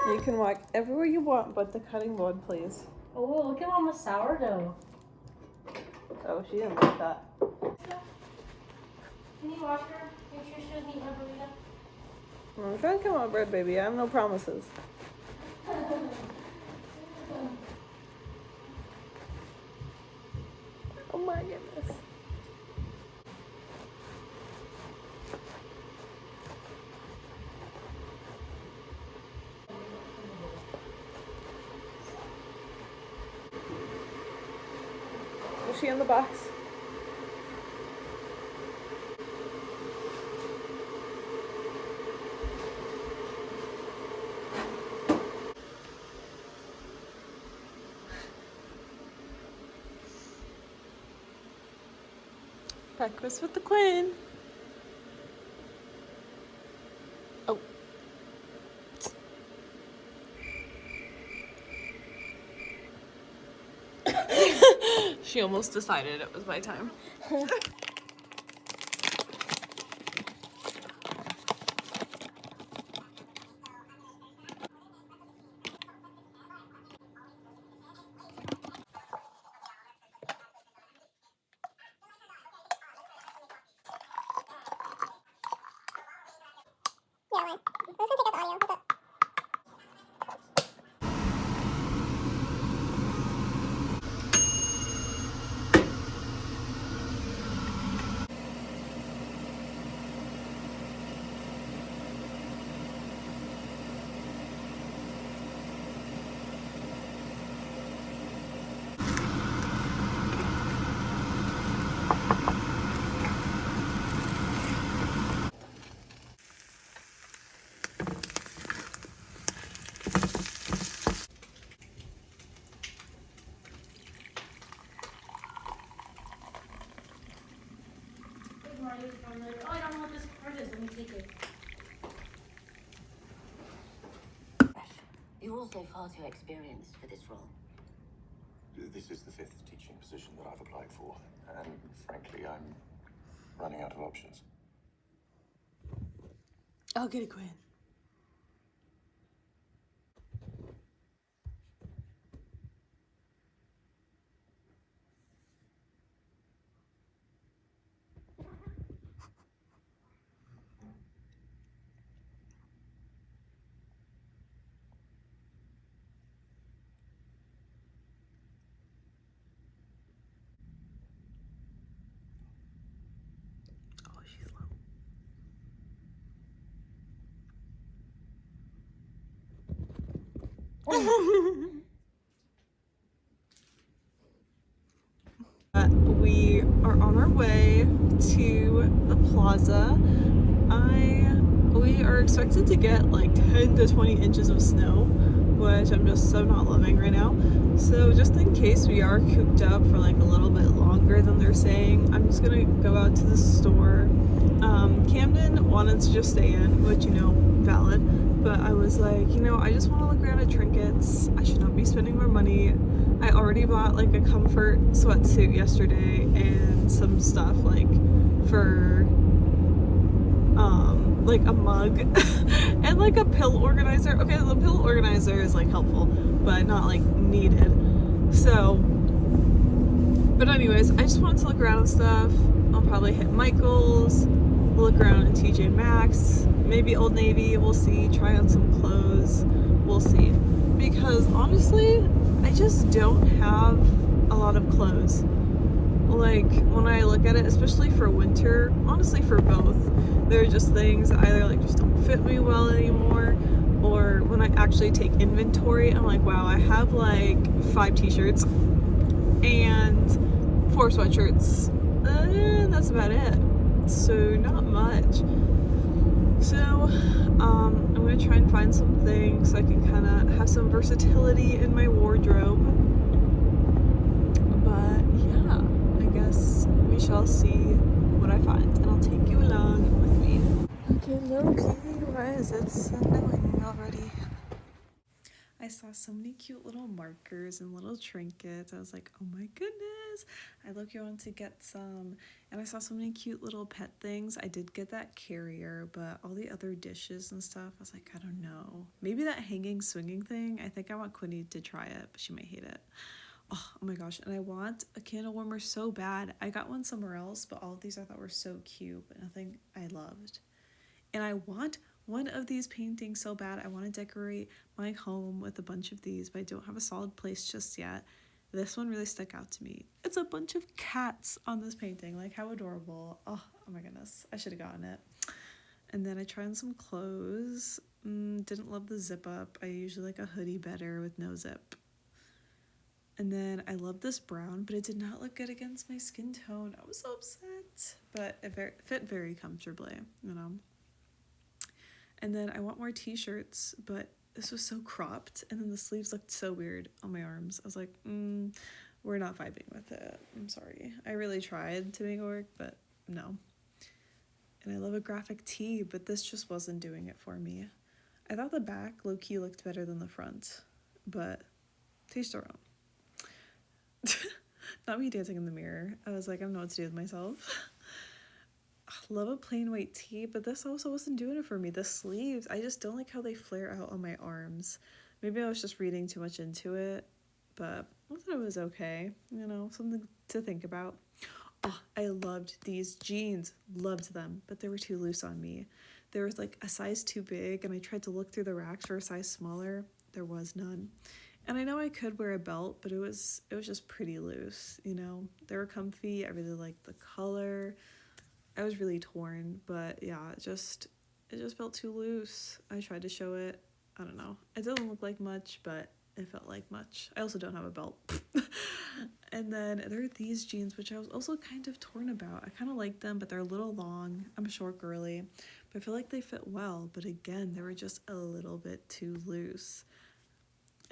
You can walk everywhere you want but the cutting board, please. Oh, look at Mama's sourdough. Oh, she didn't like that. Can you wash her? Make sure she doesn't eat my burrito. I'm trying to come on bread, baby. I have no promises. Oh my goodness. Is she in the box? Breakfast with the Quinn. Oh. She almost decided it was my time. Oh, I don't know what this card is. Let me take it. You're also far too experienced for this role. This is the 5th teaching position that I've applied for, and frankly, I'm running out of options. I'll get it, Quinn. Oh, she's low. We are on our way to the plaza. We are expected to get like 10 to 20 inches of snow, which I'm just so not loving right now. So just in case we are cooped up for like a little bit longer than they're saying, I'm just gonna go out to the store. Camden wanted to just stay in, which, you know, valid, but I was like, you know, I just want to look around at trinkets. I should not be spending more money. I already bought like a comfort sweatsuit yesterday and some stuff like for like a mug and like a pill organizer. Okay, the pill organizer is like helpful, but not like needed. So, but anyways, I just wanted to look around and stuff. I'll probably hit Michael's, look around at TJ Maxx, maybe Old Navy, we'll see, try on some clothes, we'll see. Because honestly, I just don't have a lot of clothes. Like, when I look at it, especially for winter, honestly for both, there are just things that either like just don't fit me well anymore, or when I actually take inventory, I'm like, wow, I have like 5 t-shirts and 4 sweatshirts. That's about it. So not much. So I'm gonna try and find something so I can kind of have some versatility in my wardrobe. But yeah, I guess we shall see what I find, and I'll take you along with me. Okay, low-key, why is it snowing already? I saw so many cute little markers and little trinkets. I was like, oh my goodness. I look, you want to get some. And I saw so many cute little pet things. I did get that carrier, but all the other dishes and stuff, I was like, I don't know. Maybe that hanging swinging thing. I think I want Quinni to try it, but she might hate it. Oh my gosh. And I want a candle warmer so bad. I got one somewhere else, but all of these I thought were so cute, but nothing I loved. And I want one of these paintings so bad. I want to decorate my home with a bunch of these, but I don't have a solid place just yet. This one really stuck out to me. It's a bunch of cats on this painting. Like, how adorable. Oh my goodness. I should have gotten it. And then I tried on some clothes. Didn't love the zip up. I usually like a hoodie better with no zip. And then I love this brown, but it did not look good against my skin tone. I was so upset, but it fit very comfortably, you know. And then I want more t-shirts, but this was so cropped, and then the sleeves looked so weird on my arms. I was like, we're not vibing with it. I'm sorry. I really tried to make it work, but no. And I love a graphic tee, but this just wasn't doing it for me. I thought the back low-key looked better than the front, but taste their own. Not me dancing in the mirror. I was like, I don't know what to do with myself. I love a plain white tee, but this also wasn't doing it for me. The sleeves, I just don't like how they flare out on my arms. Maybe I was just reading too much into it, but I thought it was okay. You know, something to think about. Oh, I loved these jeans. Loved them, but they were too loose on me. There was like a size too big, and I tried to look through the racks for a size smaller. There was none. And I know I could wear a belt, but it was just pretty loose, you know. They were comfy. I really liked the color. I was really torn, but yeah, it just felt too loose. I tried to show it. I don't know. It doesn't look like much, but it felt like much. I also don't have a belt. And then there are these jeans, which I was also kind of torn about. I kind of like them, but they're a little long. I'm a short girly, but I feel like they fit well. But again, they were just a little bit too loose.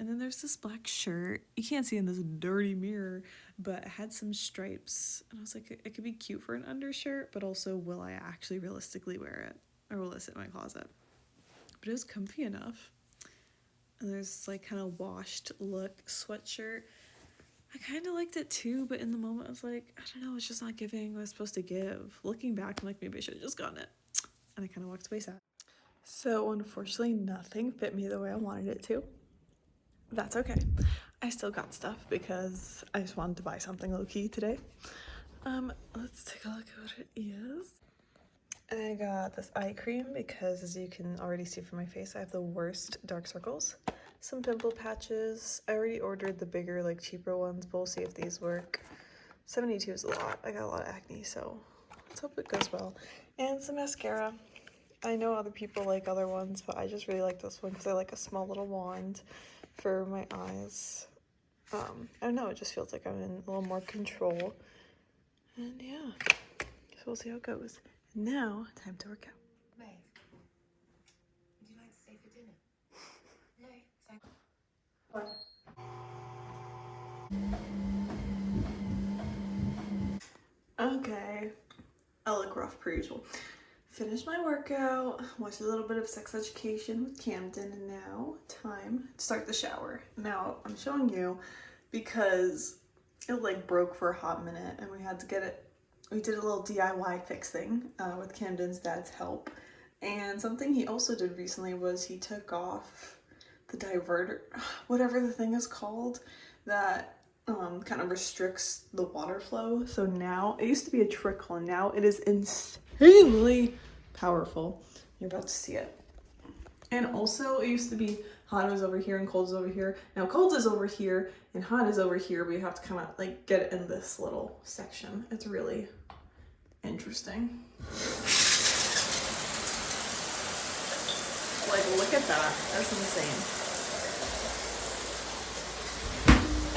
And then there's this black shirt. You can't see in this dirty mirror, but it had some stripes. And I was like, it could be cute for an undershirt, but also will I actually realistically wear it? Or will it sit in my closet? But it was comfy enough. And there's this like kind of washed look sweatshirt. I kind of liked it too, but in the moment I was like, I don't know, it's just not giving what it's supposed to give. Looking back, I'm like, maybe I should have just gotten it. And I kind of walked away sad. So unfortunately, nothing fit me the way I wanted it to. That's okay. I still got stuff because I just wanted to buy something low-key today. Let's take a look at what it is. I got this eye cream because, as you can already see from my face, I have the worst dark circles. Some pimple patches. I already ordered the bigger, like cheaper ones, but we'll see if these work. 72 is a lot. I got a lot of acne, so let's hope it goes well. And some mascara. I know other people like other ones, but I just really like this one because I like a small little wand for my eyes. I don't know, it just feels like I'm in a little more control. And yeah, so we'll see how it goes. Now, time to work out. Babe, would you like to stay for dinner? No, thank you. What? Okay, I look rough per usual. Finished my workout, watched a little bit of Sex Education with Camden, and now time to start the shower. Now, I'm showing you because it like broke for a hot minute and we had to get it. We did a little DIY fixing with Camden's dad's help. And something he also did recently was he took off the diverter, whatever the thing is called, that kind of restricts the water flow. So now, it used to be a trickle, and now it is insanely powerful. You're about to see it. And also, it used to be hot is over here and cold is over here. Now cold is over here and hot is over here, but you have to kind of like get it in this little section. It's really interesting. Like, look at that. That's insane.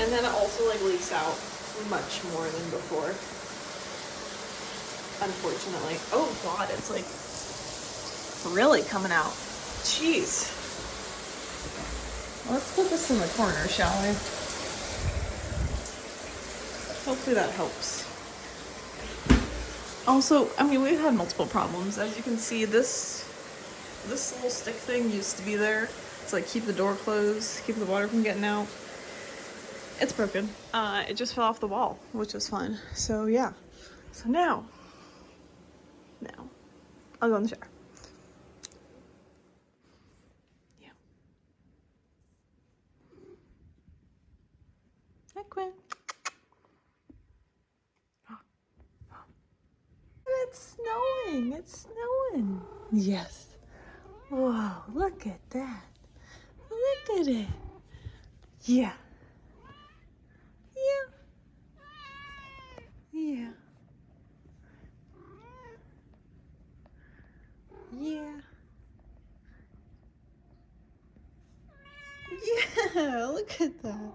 And then it also like leaks out much more than before. Unfortunately. Oh god, it's like really coming out. Jeez. Let's put this in the corner, shall we? Hopefully that helps. Also, I mean, we've had multiple problems. As you can see, this little stick thing used to be there, to like keep the door closed, keep the water from getting out. It's broken. It just fell off the wall, which is fine. So yeah. So now I'll go in the shower. Yeah. Hi, Quinn. It's snowing. It's snowing. Yes. Whoa, look at that. Look at it. Yeah. Yeah. Yeah. Yeah. Yeah, look at that.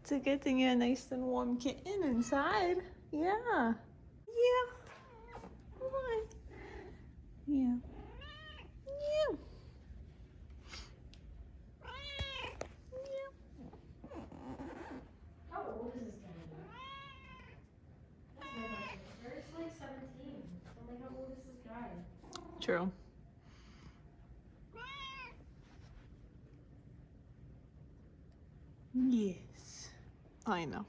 It's a good thing you're a nice and warm kitten inside. Yeah. Yeah. Come on. Yeah. Yeah. Yeah. How old is this guy? That's my question. Eric's like 17. I'm like, how old is this guy? True. Yes. I know.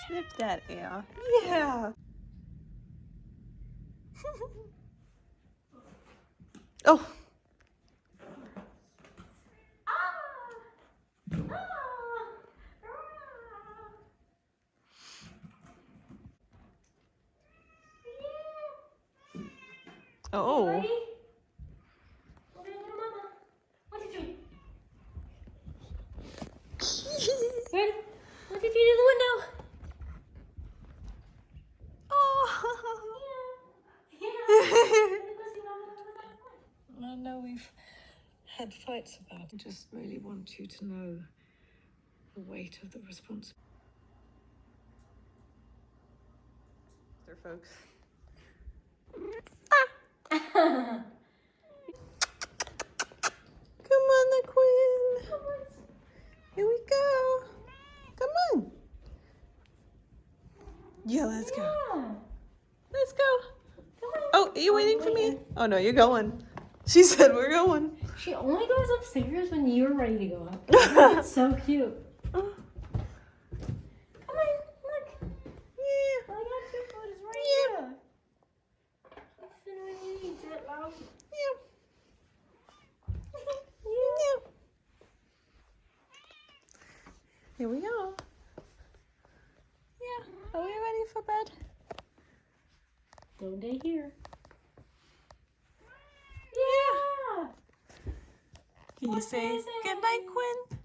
Sniff that air. Yeah. Oh. Oh. Ready? What did you do, Mama? What did you do? Ready? What did you do to the window? Oh. Yeah. I know we've had fights about it. I just really want you to know the weight of the responsibility. Folks. Come on, the Quinn. Here we go. Come on. Yeah, let's go. Yeah. Let's go. Oh, are you waiting for me? Oh no, you're going. She said we're going. She only goes upstairs when you're ready to go up. That's so cute. Come on, look. Yeah. I got your food is right here. Listen when you eat it, Mom. Yeah. Yeah. Here we go. Yeah. Are we ready for bed? Don't day here. Yeah. Yeah. Can you say good night, Quinn?